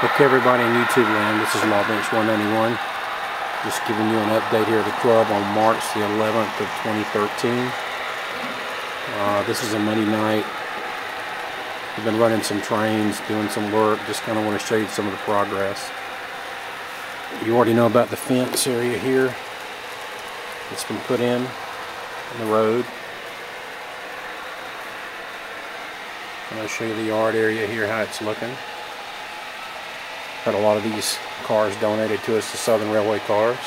Okay, everybody in YouTube land, this is Lawbench 191. Just giving you an update here at the club on March the 11th of 2013. This is a Monday night. We've been running some trains, doing some work. Just kind of want to show you some of the progress. You already know about the fence area here. It's been put in the road. I'm going to show you the yard area here, how it's looking. Had a lot of these cars donated to us, the Southern Railway cars.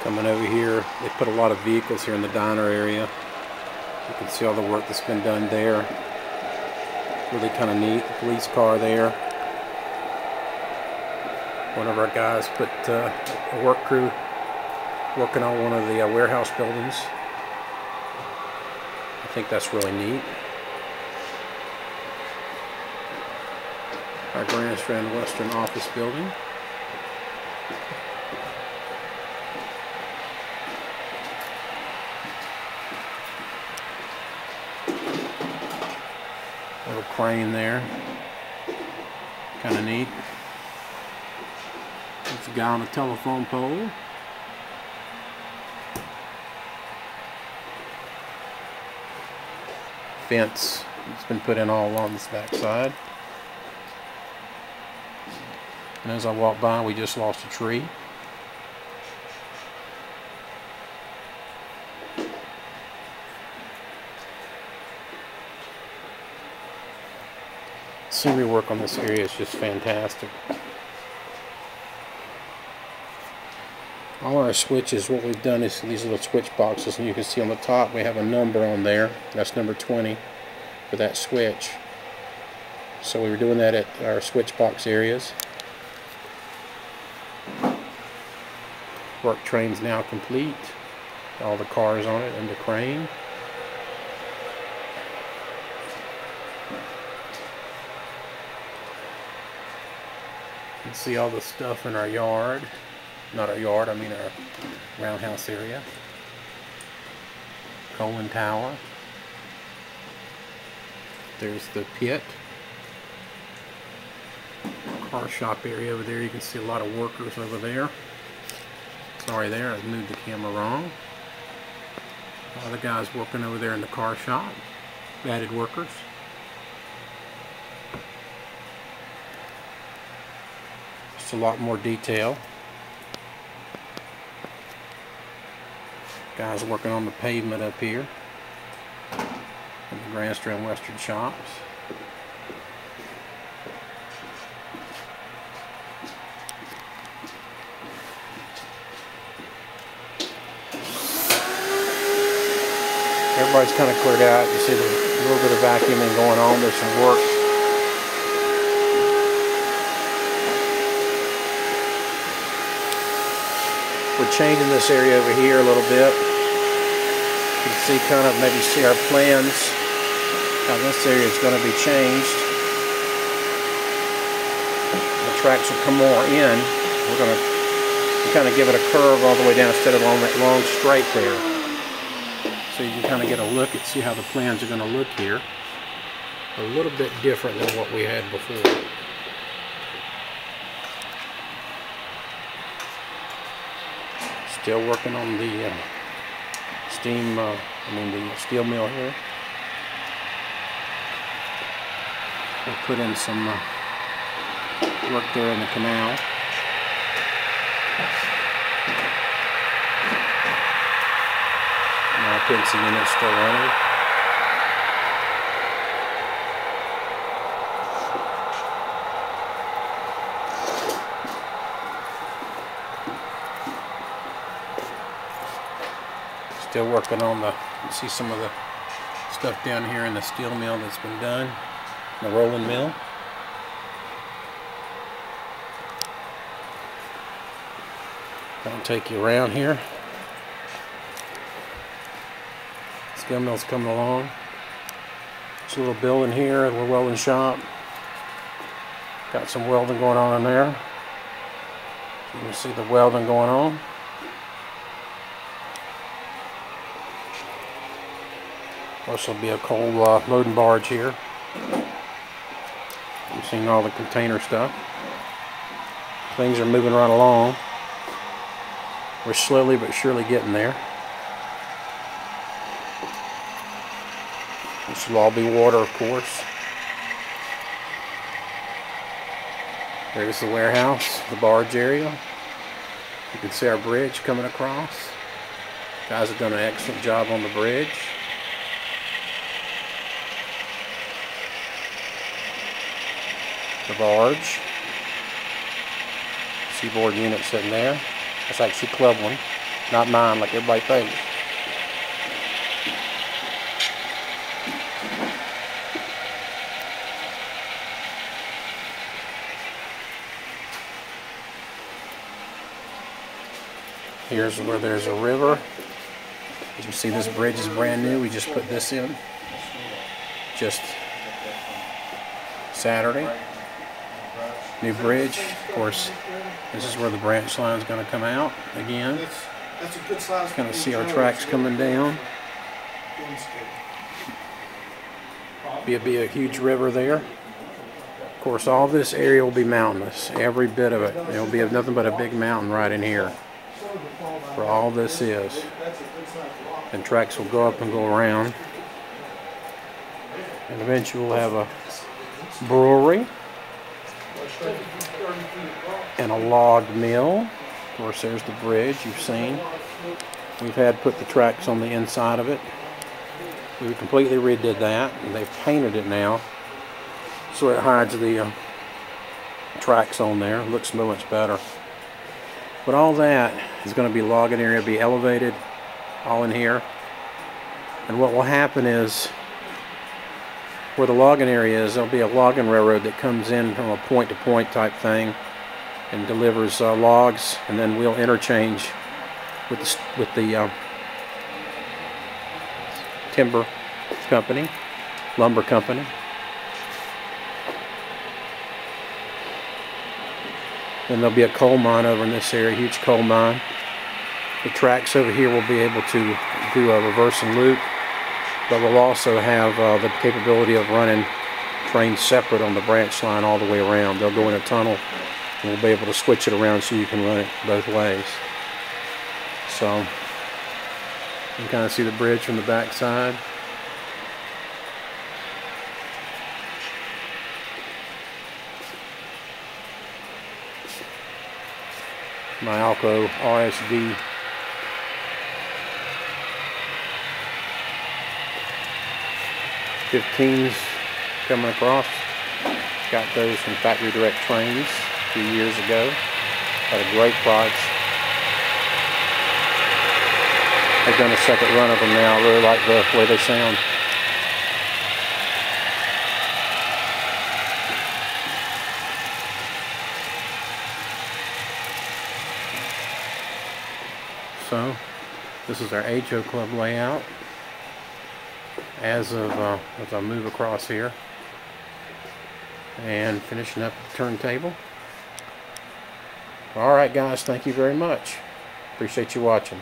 Coming over here, they put a lot of vehicles here in the diner area. You can see all the work that's been done there. Really kind of neat. The police car there. One of our guys put a work crew working on one of the warehouse buildings. I think that's really neat. Our Grand Strand Western office building. Little crane there, kind of neat. There's a guy on a telephone pole. Fence, it's been put in all along this back side. And as I walk by, we just lost a tree. Scenery work on this area is just fantastic. All our switches, what we've done is these little switch boxes, and you can see on the top we have a number on there. That's number 20 for that switch. So we were doing that at our switch box areas. Work train's now complete. All the cars on it and the crane. You can see all the stuff in our yard. Not our yard, I mean our roundhouse area. Colin Tower. There's the pit. Car shop area over there. You can see a lot of workers over there. Sorry there, I moved the camera wrong. All the guys working over there in the car shop. Added workers. A lot more detail. Guys working on the pavement up here in the Grand Strand Western shops. Everybody's kind of cleared out. You see a little bit of vacuuming going on. There's some work. We're changing this area over here a little bit. You can see maybe see our plans, how this area is going to be changed. The tracks will come more in. We're going to kind of give it a curve all the way down instead of along that long straight there. So you can kind of get a look and see how the plans are going to look here. A little bit different than what we had before. Still working on the the steel mill here. We'll put in some work there in the canal. Now pinch unit's still running. Still working on you see some of the stuff down here in the steel mill that's been done, the rolling mill. I'll take you around here. Steel mill's coming along. There's a little building here, a little welding shop. Got some welding going on in there. You can see the welding going on. This will be a coal loading barge here. You've seen all the container stuff. Things are moving right along. We're slowly but surely getting there. This will all be water, of course. There's the warehouse, the barge area. You can see our bridge coming across. Guys have done an excellent job on the bridge. The barge. Seaboard unit sitting there. That's actually Club one, not mine like everybody thinks. Here's where there's a river. As you see, this bridge is brand new. We just put this in just Saturday. New bridge. Of course, this is where the branch line is going to come out again. Kind of see our tracks coming down. Be a huge river there. Of course, all this area will be mountainous. Every bit of it. It'll be nothing but a big mountain right in here. Where all this is. And tracks will go up and go around. And eventually we'll have a brewery and a log mill. Of course, there's the bridge you've seen. We've had put the tracks on the inside of it. We completely redid that, and they've painted it now so it hides the tracks on there. It looks so much better. But all that is going to be logging area, be elevated, all in here. And what will happen is, where the logging area is, there'll be a logging railroad that comes in from a point-to-point type thing and delivers logs, and then we'll interchange with the timber company, lumber company. Then there'll be a coal mine over in this area, a huge coal mine. The tracks over here will be able to do a reverse and loop, but we'll also have the capability of running trains separate on the branch line all the way around. They'll go in a tunnel, and we'll be able to switch it around so you can run it both ways. So you can kind of see the bridge from the back side. My Alco RSD '15s coming across. Got those from Factory Direct Trains a few years ago at a great price. They've done a second run of them now. I really like the way they sound. So, this is our HO Club layout as I move across here and finishing up the turntable. Alright guys, thank you very much. Appreciate you watching.